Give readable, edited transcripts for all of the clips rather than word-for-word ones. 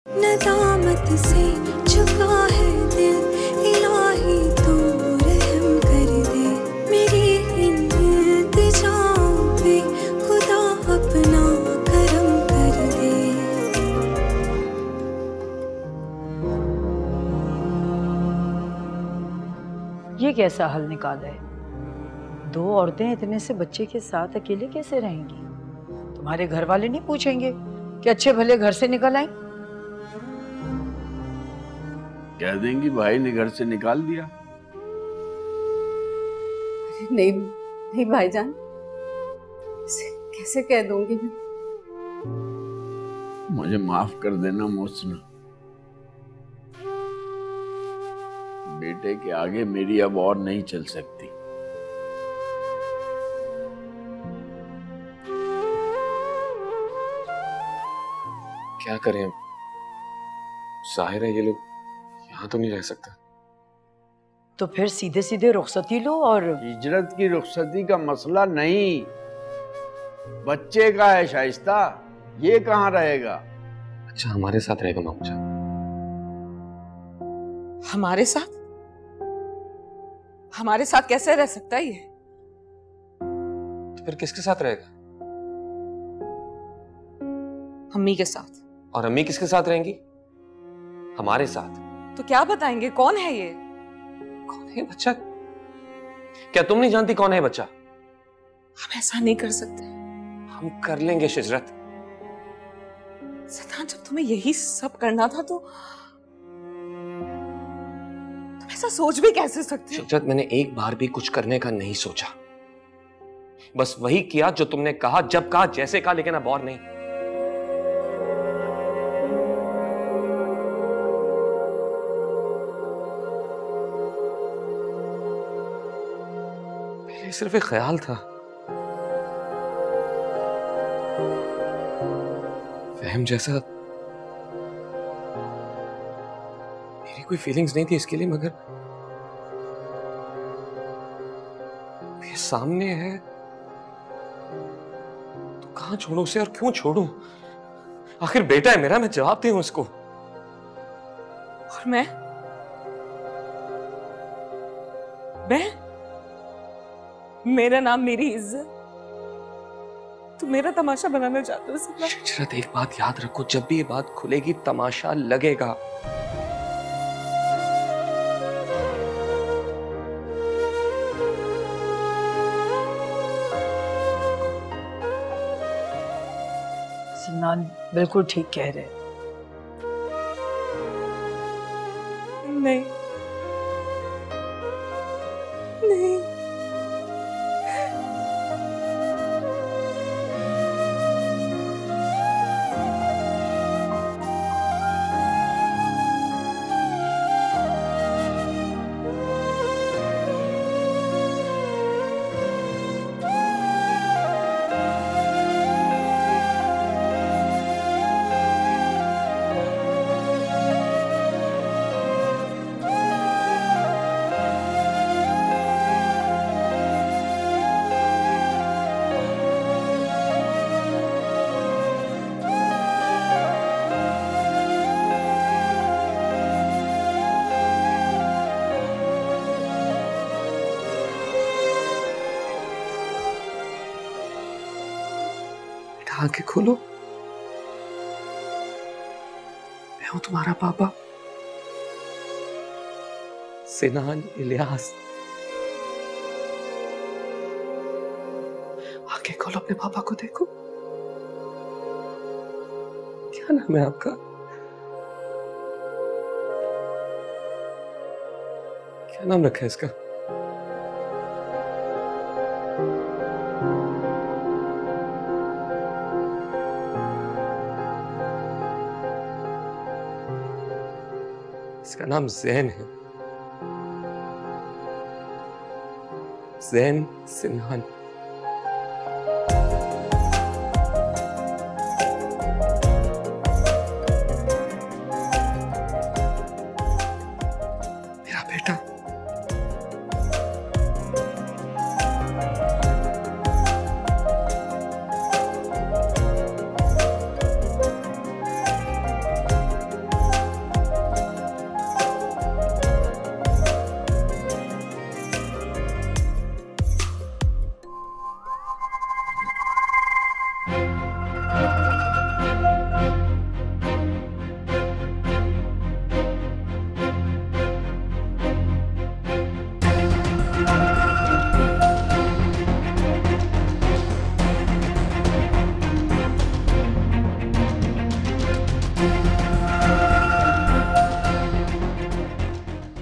नदामत से झुका है दिल, इलाही तू रहम कर दे, मेरी इल्तिजाओं पे खुदा अपना करम कर दे। ये कैसा हल निकाला है? दो औरतें इतने से बच्चे के साथ अकेले कैसे रहेंगी? तुम्हारे घर वाले नहीं पूछेंगे कि अच्छे भले घर से निकल आए? कह देंगी भाई ने घर से निकाल दिया। नहीं नहीं भाईजान, कैसे कह दूंगी मैं? मुझे माफ कर देना मोहसिना, बेटे के आगे मेरी अब और नहीं चल सकती। क्या करें, जाहिर है ये लोग यहाँ तो नहीं रह सकता। तो फिर सीधे सीधे रुखसती लो। और हिजरत की रुखसती का मसला नहीं, बच्चे का है शाइस्ता, ये कहाँ रहेगा? अच्छा हमारे साथ रहेगा मामू जान। हमारे साथ? हमारे साथ कैसे रह सकता है ये? तो फिर किसके साथ रहेगा? अम्मी के साथ। और अम्मी किसके साथ रहेंगी? हमारे साथ। तो क्या बताएंगे कौन है ये? कौन है बच्चा? क्या तुम नहीं जानती कौन है बच्चा? हम ऐसा नहीं कर सकते। हम कर लेंगे शिजरत। सिद्धांत, जब तुम्हें यही सब करना था तो तुम ऐसा सोच भी कैसे सकते हो? शिजरत, मैंने एक बार भी कुछ करने का नहीं सोचा, बस वही किया जो तुमने कहा, जब कहा, जैसे कहा, लेकिन अब और नहीं। पहले सिर्फ एक ख्याल था, फहम जैसा। मेरी कोई फीलिंग्स नहीं थी इसके लिए, मगर ये सामने है तो कहां छोड़ूं उसे और क्यों छोड़ूं? आखिर बेटा है मेरा, मैं जवाब दूं उसको। और मैं मेरा नाम, मेरी इज्जत, तू मेरा तमाशा बनाना चाहता है सिद्धांत? शिजरत, एक बात याद रखो, जब भी ये बात खुलेगी तमाशा लगेगा। सिनान बिल्कुल ठीक कह रहे। नहीं नहीं, आंखें खोलो, मैं हूं तुम्हारा पापा, सिनान इलियास। आंखें खोलो, अपने पापा को देखो। क्या नाम है आपका? क्या नाम रखा है इसका? इसका नाम ज़ैन है, ज़ैन सिन्हान। मेरा बेटा।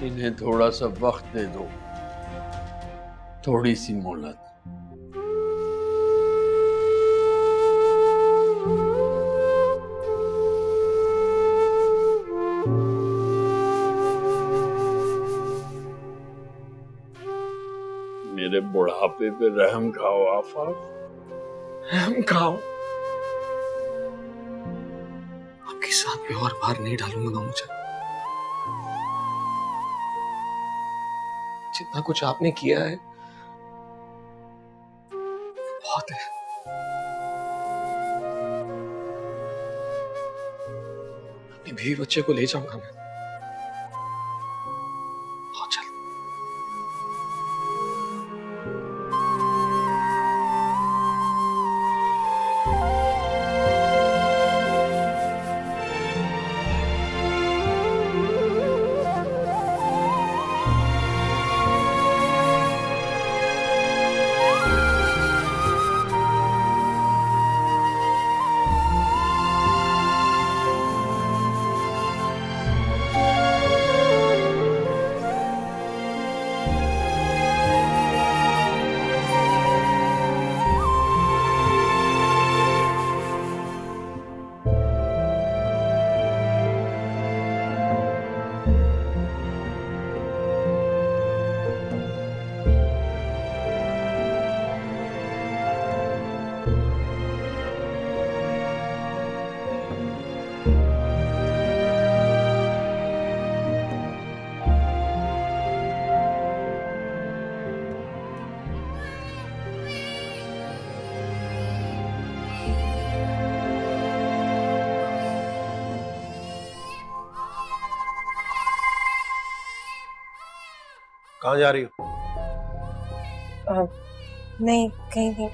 इन्हें थोड़ा सा वक्त दे दो, थोड़ी सी मोहलत। मेरे बुढ़ापे पे रहम खाओ आफाक, रहम खाओ। आपके साथ में और बार नहीं डालूंगा मुझे। जितना कुछ आपने किया है बहुत है। अपने बीवी बच्चे को ले जाऊंगा मैं बहुत जल्द। कहाँ जा रही हो? नहीं, कहीं नहीं।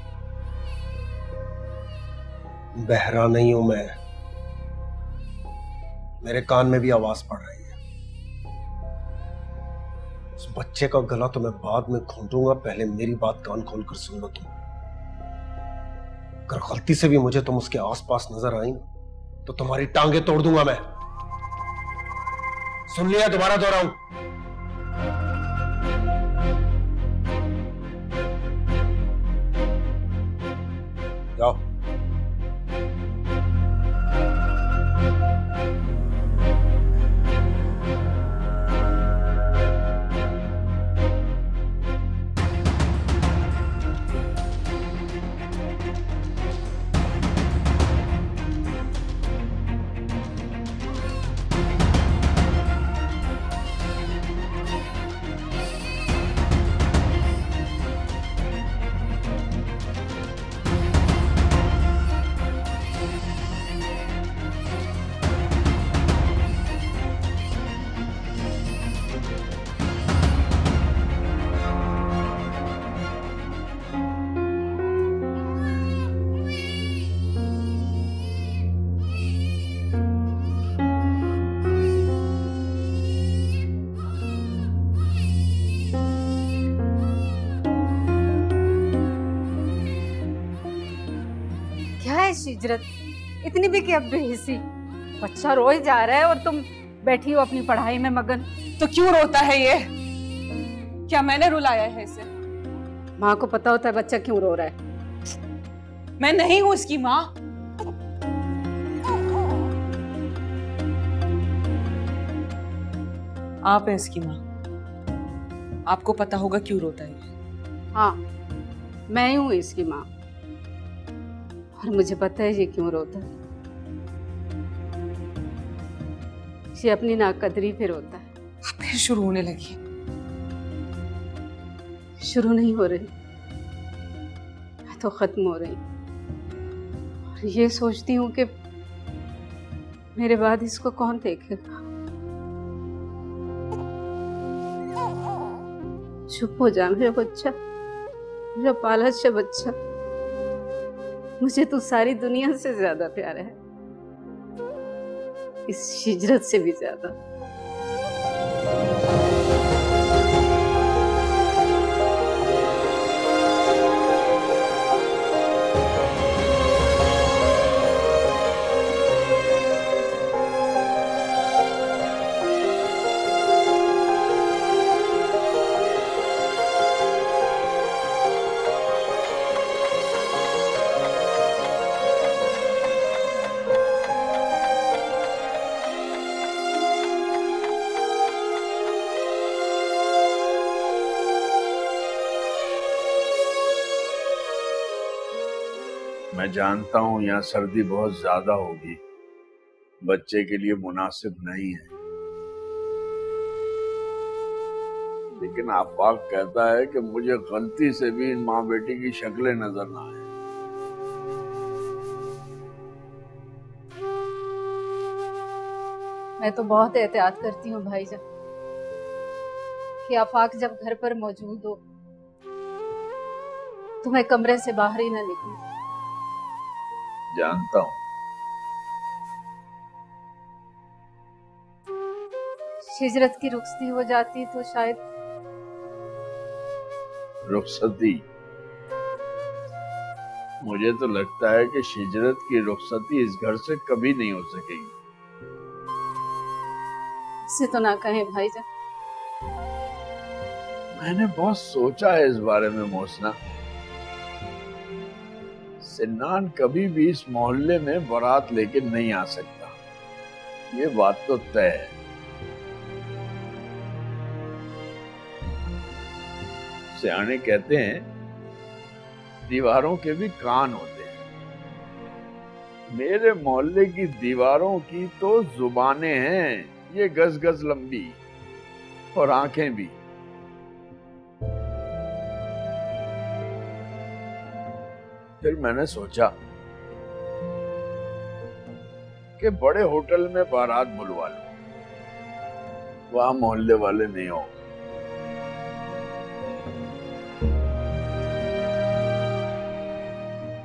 बहरा नहीं हूं मैं, मेरे कान में भी आवाज पड़ रही है। उस बच्चे का गला तो मैं बाद में घोंटूंगा, पहले मेरी बात कान खोल कर सुन लो तुम। अगर गलती से भी मुझे तुम उसके आसपास नजर आई तो तुम्हारी टांगे तोड़ दूंगा मैं। सुन लिया? दोबारा दोहराऊं? जाओ। हिजरत इतनी भी क्या बेहिसी। बच्चा रोए जा रहा है और तुम बैठी हो अपनी पढ़ाई में मगन। तो क्यों रोता है ये? क्या मैंने रुलाया है इसे? माँ को पता होता है बच्चा क्यों रो रहा है। मैं नहीं हूं इसकी माँ। आप हैं इसकी माँ, आपको पता होगा क्यों रोता है। हाँ, मैं ही हूँ इसकी माँ और मुझे पता है ये क्यों रोता है। ये अपनी नाकदरी पे रोता है। फिर शुरू होने लगी। शुरू नहीं हो रही, मैं तो खत्म हो रही। और ये सोचती हूँ कि मेरे बाद इसको कौन देखेगा। चुप हो जा मेरा बच्चा, मेरा पाला अच्छा बच्चा। मुझे तू सारी दुनिया से ज्यादा प्यारा है, इस हिजरत से भी ज्यादा। मैं जानता हूं यहाँ सर्दी बहुत ज्यादा होगी, बच्चे के लिए मुनासिब नहीं है, लेकिन आफाक कहता है कि मुझे गलती से भी इन माँ बेटी की शक्लें नजर ना आए। मैं तो बहुत एहतियात करती हूँ भाईजान कि आफाक जब घर पर मौजूद हो तो मैं कमरे से बाहर ही ना निकलूं। जानता हूँ। हिजरत की रुखसती हो जाती तो शायद। रुखसती? मुझे तो लगता है कि हिजरत की रुखसती इस घर से कभी नहीं हो सकेगी। इसे तो ना कहें भाईजान। मैंने बहुत सोचा है इस बारे में मोहसिना। सिन्नान कभी भी इस मोहल्ले में बारात लेके नहीं आ सकता, ये बात तो तय है। सियाने कहते हैं दीवारों के भी कान होते हैं। मेरे मोहल्ले की दीवारों की तो जुबानें हैं, ये गज गज लंबी, और आंखें भी। फिर मैंने सोचा कि बड़े होटल में बारात बुलवा लो, वहां मोहल्ले वाले नहीं हो।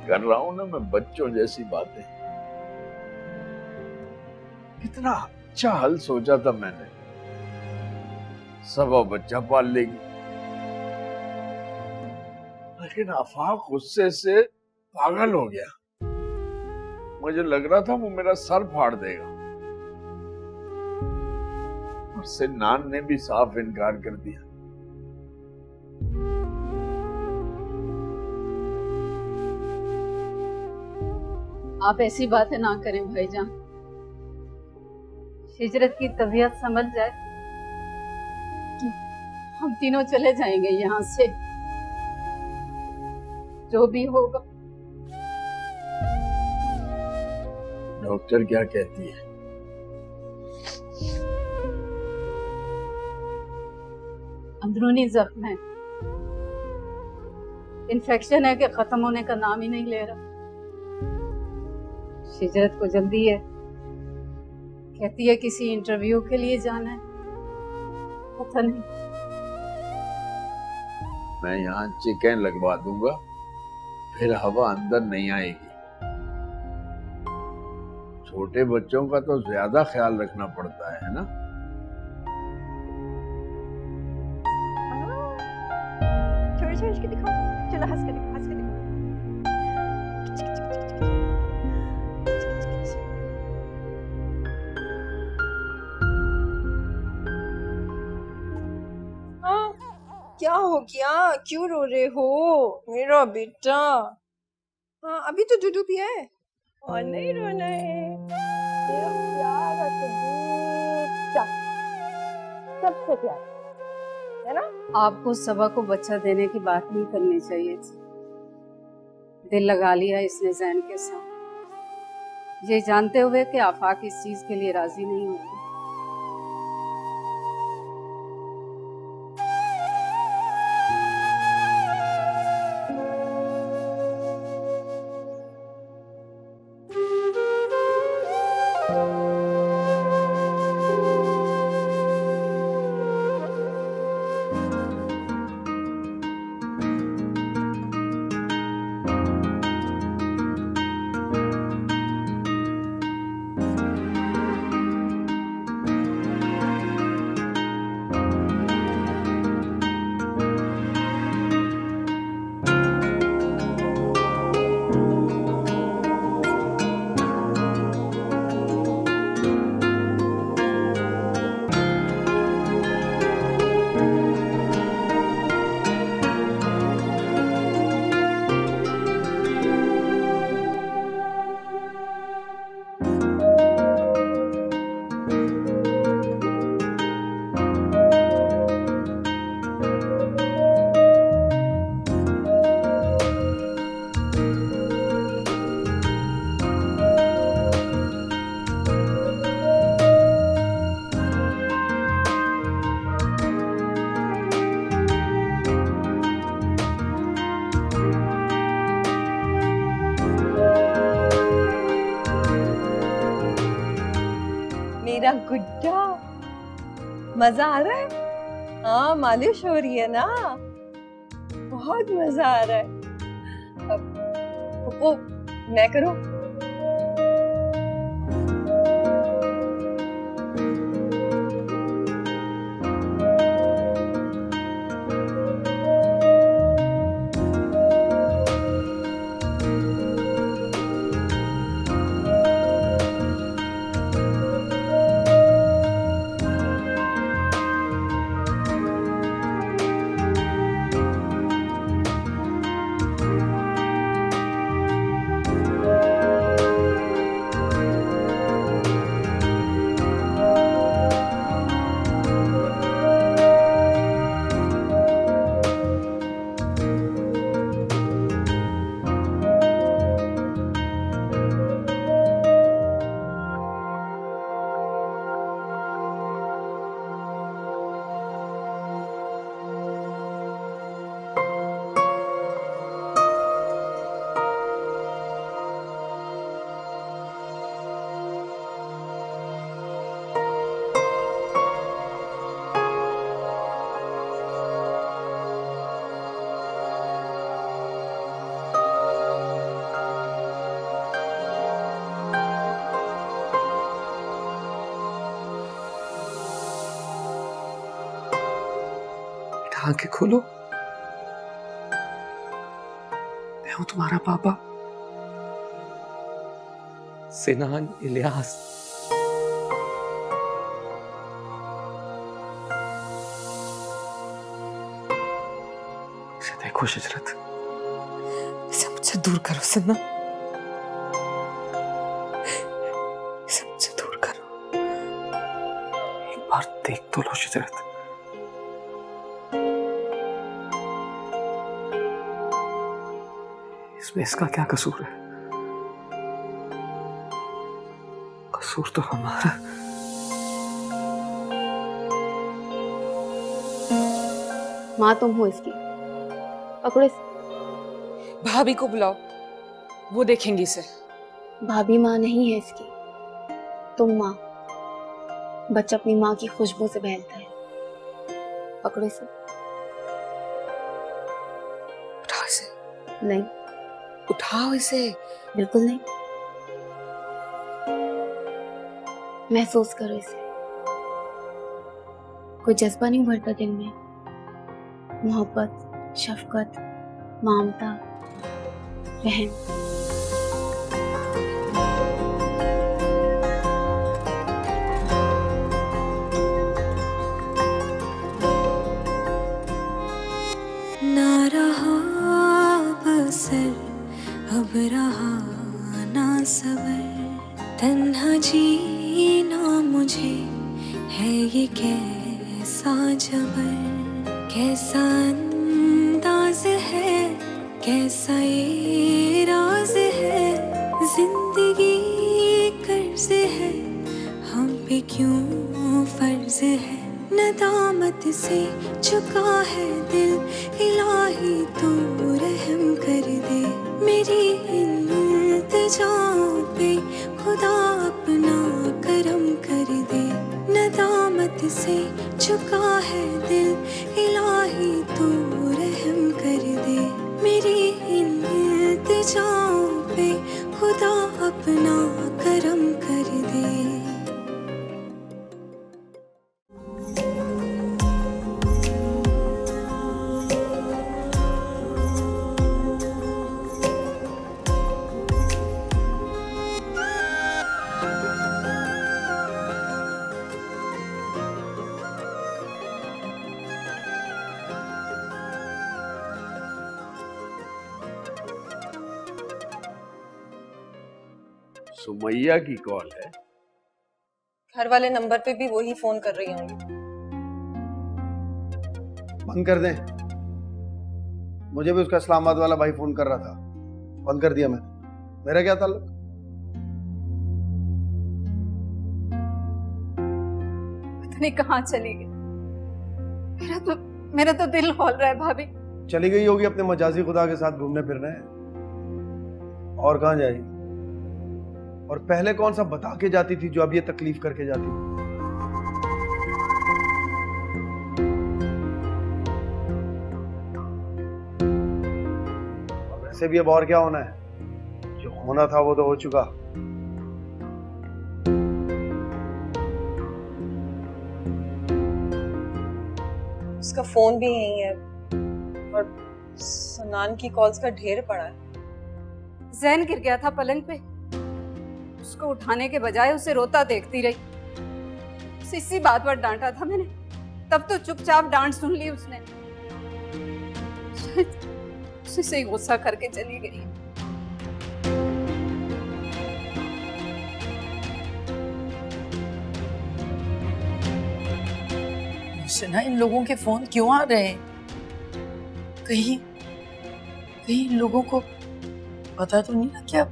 कर रहा हूं ना मैं बच्चों जैसी बातें। कितना अच्छा हल सोचा था मैंने, सवा बच्चा पाल लेगी। लेकिन आफाक गुस्से से पागल हो गया। मुझे लग रहा था वो मेरा सर फाड़ देगा, और सिन्नान ने भी साफ इनकार कर दिया। आप ऐसी बातें ना करें भाईजान। हिजरत की तबीयत समझ जाए तो हम तीनों चले जाएंगे यहाँ से, जो भी होगा। डॉक्टर क्या कहती है? अंदरूनी जख्म है, इन्फेक्शन है कि खत्म होने का नाम ही नहीं ले रहा। हिजरत को जल्दी है, कहती है किसी इंटरव्यू के लिए जाना है, पता नहीं। मैं यहाँ चिकन लगवा दूंगा, फिर हवा अंदर नहीं आएगी। छोटे बच्चों का तो ज्यादा ख्याल रखना पड़ता है ना। छोड़ के दिखाओ, चलो हंस के दिखाओ, हंस के दिखाओ। क्या हो गया, क्यों रो रहे हो मेरा बेटा? हाँ अभी तो दूध पिया है और नहीं रोना है। मेरा प्यारा सा बेटा, सबसे प्यारा है ना। आपको सबा को बच्चा देने की बात नहीं करनी चाहिए थी। दिल लगा लिया इसने जैन के साथ, ये जानते हुए कि आफाक इस चीज के लिए राजी नहीं होगी। मेरा गुड्डा, मजा आ रहा है? हाँ, मालिश हो रही है ना, बहुत मजा आ रहा है। अब वो मैं करूं? आंखें खोलो, मैं हूं तुम्हारा पापा, सिनान इलियास। इसे देखो शिजरत, इसे मुझसे दूर करो सिन्ना, इसे मुझसे दूर करो। एक बार देख तो लो शिजरत। इसमें इसका क्या कसूर है? कसूर तो हमारा। माँ तुम हो इसकी, पकड़ो इसे। भाभी को बुलाओ, वो देखेंगी इसे। भाभी माँ नहीं है इसकी, तुम माँ। बच्चा अपनी माँ की खुशबू से बहलता है। पकड़ो इसे। उठाओ इसे। नहीं, उठाओ इसे। बिल्कुल नहीं। महसूस करो इसे। कोई जज्बा नहीं उभरता दिल में? मोहब्बत, शफकत, ममता, रहम। ना रहा बसर, अब रहा ना सबर, तन्हा जीना मुझे है ये कैसा जबर, कैसा अंदाज है, कैसा ये राज है, जिंदगी कर्ज है, हम पे क्यों फर्ज है, नदामत से चुका है दिल, इलाही तू रहम कर दे, मेरी इल्तिजाओं पे खुदा अपना करम कर दे, नदामत से चुका है दिल, इलाही तू रहम कर दे, मेरी इल्तिजाओं पे खुदा अपना करम कर दे। सुमैया की कॉल है। घर वाले नंबर पे भी वही फोन कर रही होंगी। बंद कर दें। मुझे भी उसका इस्लामाबाद वाला भाई फोन कर रहा था, बंद कर दिया मैंने। मेरा क्या ताल्लुक? पता नहीं कहाँ चली गई। मेरा तो दिल खोल रहा है भाभी। चली गई होगी अपने मजाजी खुदा के साथ घूमने फिरने, और कहाँ जाएगी? और पहले कौन सा बता के जाती थी जो अब ये तकलीफ करके जाती? और वैसे भी अब और क्या होना है, जो होना था वो तो हो चुका। उसका फोन भी यही है और सनान की कॉल्स का ढेर पड़ा है। जैन गिर गया था पलंग पे, उसको उठाने के बजाय उसे रोता देखती रही। उसे इसी बात पर डांटा था मैंने, तब तो चुपचाप डांट सुन ली उसने। उसे से गुस्सा करके चली गई। ना इन लोगों के फोन क्यों आ रहे हैं? कहीं इन लोगों को पता तो नहीं ना क्या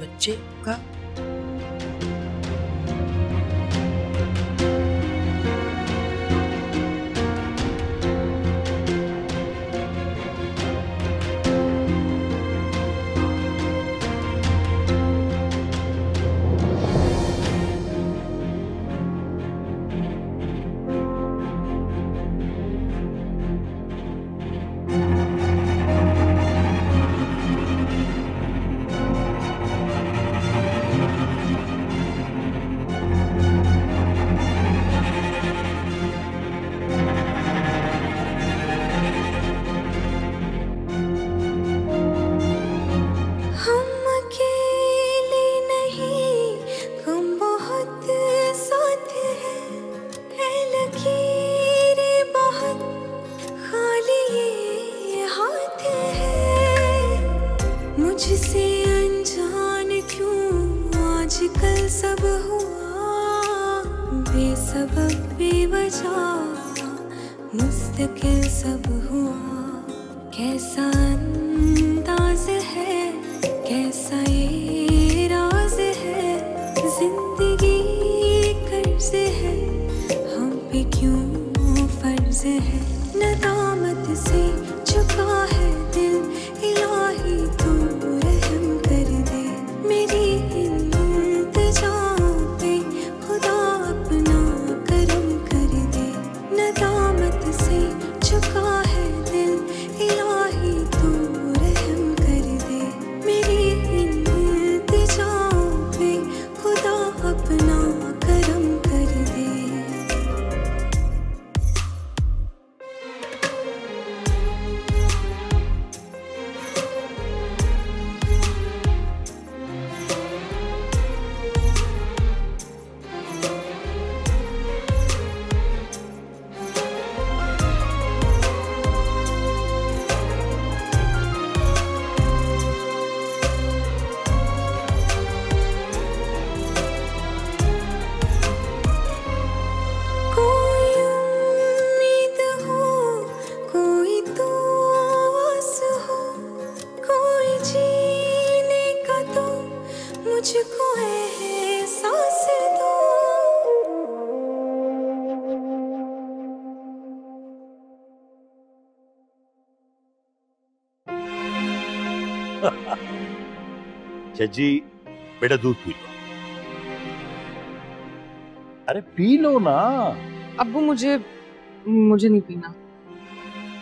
बच्चे का? मुझसे अनजान क्यों आजकल सब हुआ, बेसबब बेवजह मुस्तकिल सब हुआ। कैसा अंदाज है, कैसा ये राज है, जिंदगी कर्ज है, हम पे क्यों फर्ज है। नदामत से झुका है दिल, इलाही तू रहम कर दे। मेरी इल्तिजा पे खुदा अपना करम कर दे। नदामत से झुका है दिल, इलाही तू रहम कर दे। मेरी इल्तिजा पे खुदा अपना करम कर दे। मुझको एहसास दो। जज्जी बेटा दूध पी लो। अरे पी लो ना। अब्बू मुझे नहीं पीना।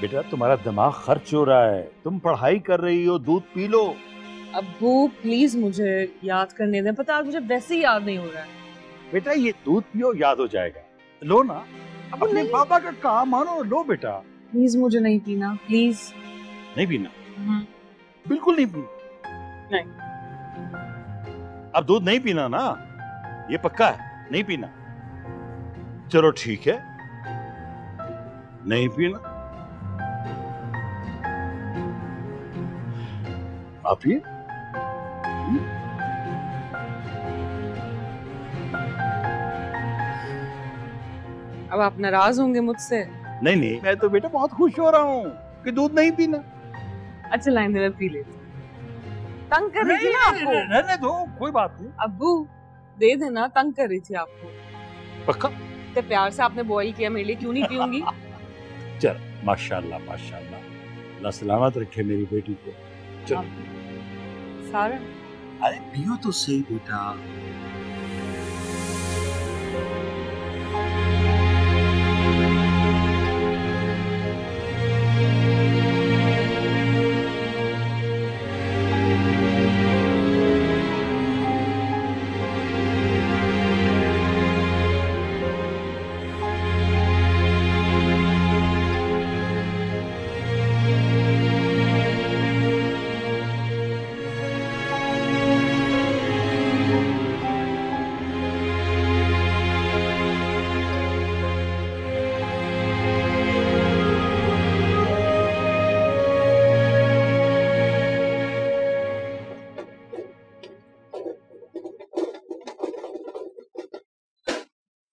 बेटा तुम्हारा दिमाग खर्च हो रहा है, तुम पढ़ाई कर रही हो, दूध पी लो। अब्बू प्लीज मुझे याद करने दें, पता है मुझे वैसे ही याद नहीं हो रहा है। बेटा ये दूध पियो, याद हो जाएगा। लो ना, अपने पापा का काम मानो, लो बेटा। प्लीज मुझे नहीं पीना, प्लीज। नहीं पीना? बिल्कुल नहीं पीना। नहीं। अब दूध नहीं पीना ना, ये पक्का है, नहीं पीना। चलो ठीक है, नहीं पीना। आप ये अब आप नाराज होंगे मुझसे? नहीं नहीं, मैं तो बेटा बहुत खुश हो रहा हूँ कि दूध नहीं पीना। अच्छा लाइन दे, पी लेते। तंग कर रही थी ना आपको? रहने दो, कोई बात नहीं। अब्बू दे देना, तंग कर रही थी आपको। पक्का? तो प्यार से आपने बॉईल किया मेरे लिए, क्यों नहीं पीऊंगी? चल माशाल्लाह माशाल्लाह, अल्लाह सलामत रखे मेरी बेटी को। चल सारण। अरे पियो तो सही बेटा।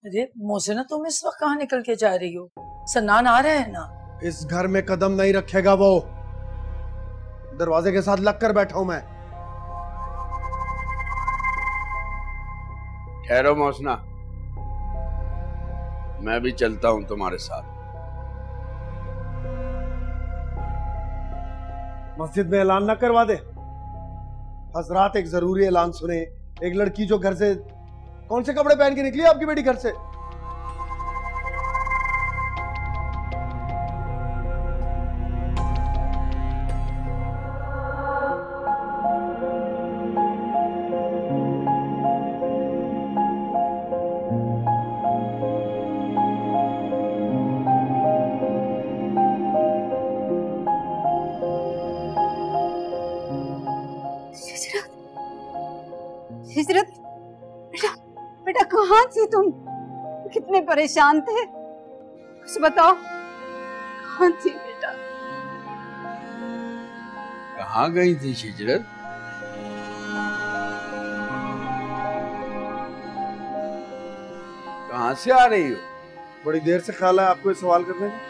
अरे मोहसिना, तुम इस वक्त कहाँ निकल के जा रही हो? सन्नान आ रहा है ना। इस घर में कदम नहीं रखेगा वो। दरवाजे के साथ लग कर बैठा हूं मैं। ठहरो मोहसिना, मैं भी चलता हूं तुम्हारे साथ। मस्जिद में ऐलान ना करवा दे। हजरात एक जरूरी ऐलान सुने। एक लड़की जो घर से, कौन से कपड़े पहन के निकली आपकी बेटी घर से? हिजरत, बेटा बेटा कहाँ थी तुम? कितने परेशान थे, कुछ बताओ। कहाँ थी बेटा? कहाँ गई थी हिजरत? कहाँ से आ रही हो? बड़ी देर से ख्याल है आपको ये सवाल करने का।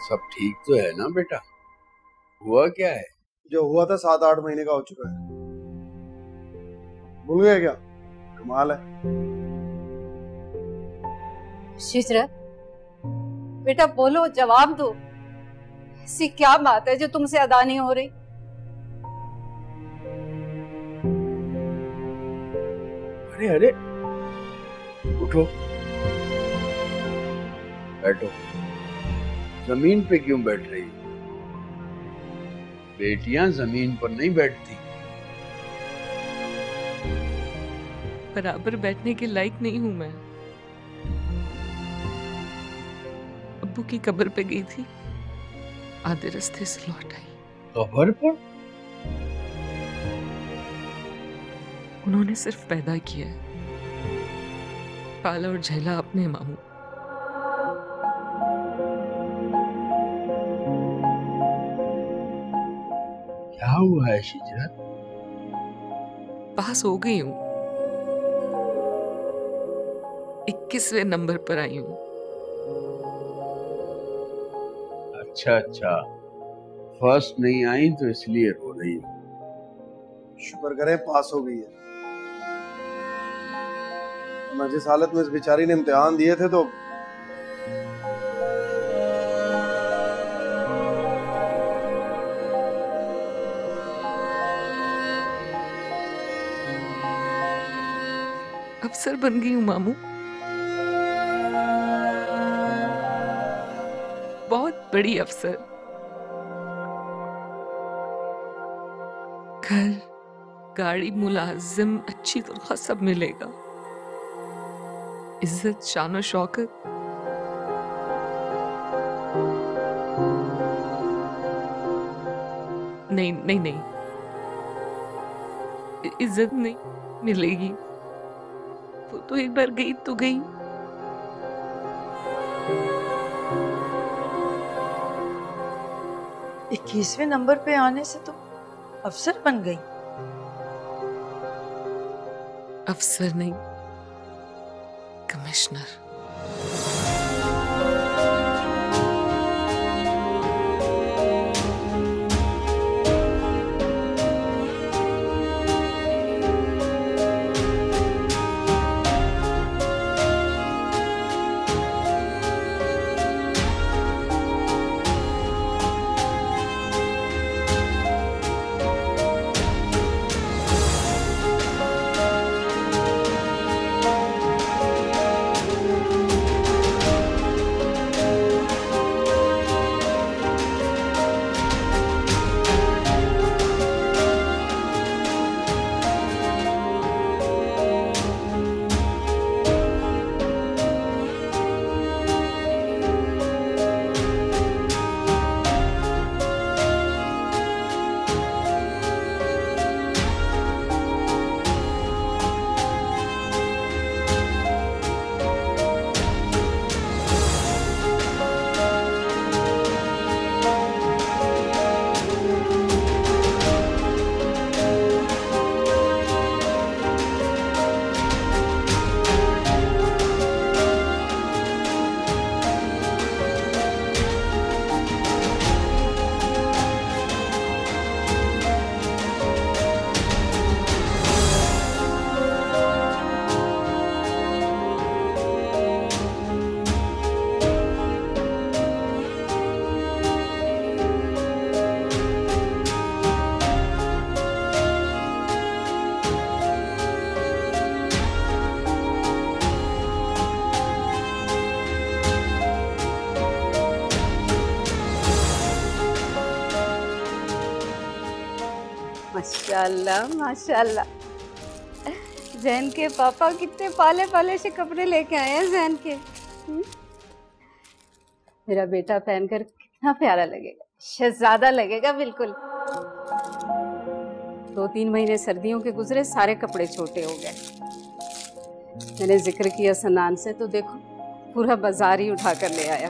सब ठीक तो है ना बेटा? हुआ क्या है? जो हुआ था 7-8 महीने का हो चुका है। भूल गए क्या? कमाल है। हिजरत बेटा बोलो, जवाब दो। ऐसी क्या बात है जो तुमसे अदा नहीं हो रही? अरे अरे, उठो, बैठो। जमीन पे क्यों बैठ रही हो? बेटियां जमीन पर नहीं बैठती। बराबर बैठने के लायक नहीं हूं मैं। अब्बू की कब्र पे गई थी, आधे रास्ते से लौट आई। कब्र पर? उन्होंने सिर्फ पैदा किया है, पाला और झेला अपने मामू। क्या हुआ है हिजरत? पास हो गई हूँ, 21वें नंबर पर आई हूँ। अच्छा अच्छा, फर्स्ट नहीं आई तो इसलिए रो रही हो। शुक्र करें पास हो गई है। मैं जिस हालत में इस बेचारी ने इम्तिहान दिए थे तो अफसर बन गई हूँ मामू। बहुत बड़ी अफसर। घर, गाड़ी, मुलाजिम, अच्छी तनख्वाह सब मिलेगा। इज्जत, शान और शौकत। नहीं नहीं नहीं, इज्जत नहीं मिलेगी। वो तो एक बार गई तो गई। इक्कीसवें नंबर पे आने से तो अफसर बन गई। अफसर नहीं, कमिश्नर। माशाल्लाह माशाल्लाह। जैन के पापा कितने पाले पाले से कपड़े लेके आए हैं जैन के। मेरा बेटा पहनकर कितना प्यारा लगेगा, शहजादा लगेगा बिल्कुल। 2-3 महीने सर्दियों के गुजरे, सारे कपड़े छोटे हो गए। मैंने जिक्र किया सनान से तो देखो पूरा बाजार ही उठा कर ले आया।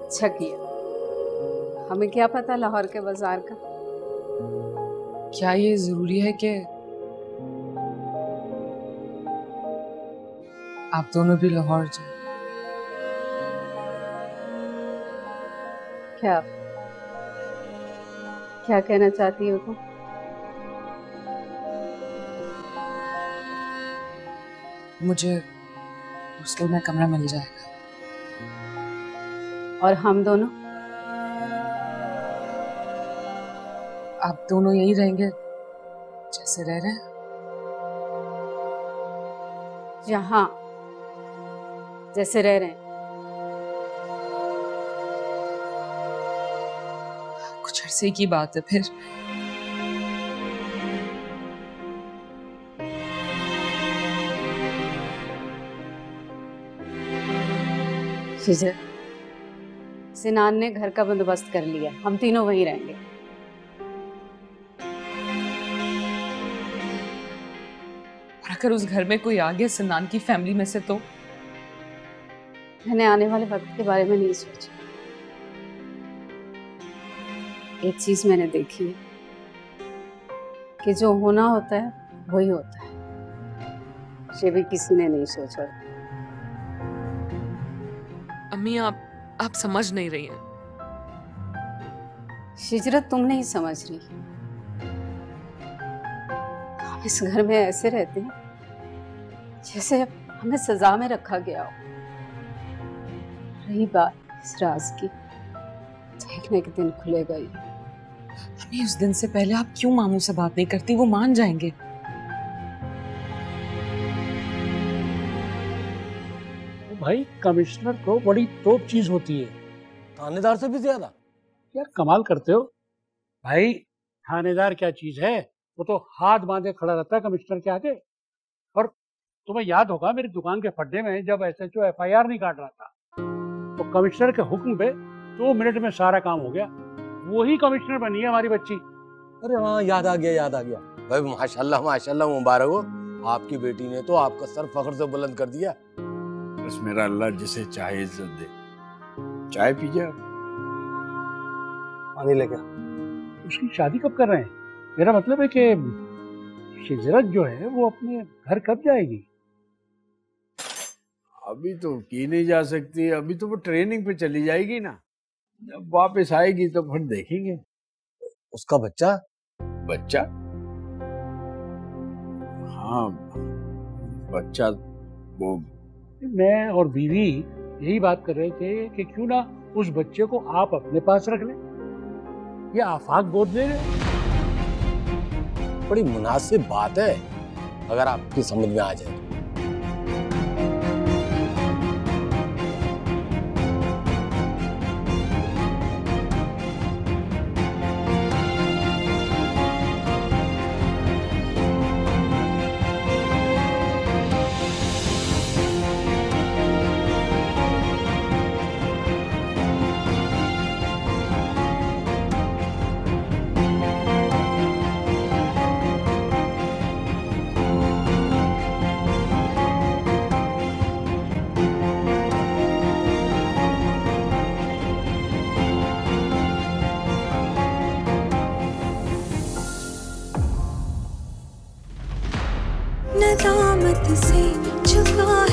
अच्छा किया, हमें क्या पता लाहौर के बाजार का। क्या ये जरूरी है कि आप दोनों भी लाहौर जाएं? क्या क्या कहना चाहती हो तुम? मुझे हॉस्टल में कमरा मिल जाएगा। और हम दोनों? आप दोनों यही रहेंगे जैसे रह रहे हैं? यहाँ जैसे रह रहे हैं। कुछ अरसे की बात है फिर। सिनान ने घर का बंदोबस्त कर लिया, हम तीनों वहीं रहेंगे। और अगर उस घर में कोई आ गया सिनान की फैमिली में से तो? मैंने आने वाले वक्त के बारे में नहीं सोचा। एक चीज मैंने देखी है कि जो होना होता है वही होता है। ये भी किसी ने नहीं सोचा। अम्मी आप समझ नहीं रही हैं। शिजरत तुम नहीं समझ रही। हम इस घर में ऐसे रहते हैं जैसे हमें सजा में रखा गया हो। रही बात इस राज की, देखने के दिन खुलेगा ही। अम्मी उस दिन से पहले आप क्यों मामू से बात नहीं करती? वो मान जाएंगे। भाई कमिश्नर को बड़ी तोप चीज होती है, थानेदार से भी ज्यादा। यार कमाल करते हो भाई। थानेदार क्या चीज है, वो तो हाथ बांधे खड़ा रहता है कमिश्नर के आगे। और तुम्हें याद होगा मेरी दुकान के फड्डे में जब SHO FIR नहीं काट रहा था तो कमिश्नर के हुक्म पे 2 मिनट में सारा काम हो गया। वही कमिश्नर बनी है हमारी बच्ची। अरे हाँ, याद आ गया भाई। माशाल्लाह माशाल्लाह, मुबारक हो। आपकी बेटी ने तो आपका सर फख्र से बुलंद कर दिया। बस मेरा अल्लाह जिसे चाहे इज्जत दे। चाय पीजिए आप। पानी लेकर। उसकी शादी कब कर रहे हैं? मेरा मतलब है कि शिजरत जो है वो अपने घर कब जाएगी? अभी तो की नहीं जा सकती, अभी तो वो ट्रेनिंग पे चली जाएगी ना। जब वापस आएगी तो फिर देखेंगे। उसका बच्चा? बच्चा? हाँ बच्चा। वो मैं और बीवी यही बात कर रहे थे कि क्यों ना उस बच्चे को आप अपने पास रख लें। ये आफाक गोद ले लें। बड़ी मुनासिब बात है अगर आपकी समझ में आ जाए। नदामत से झुका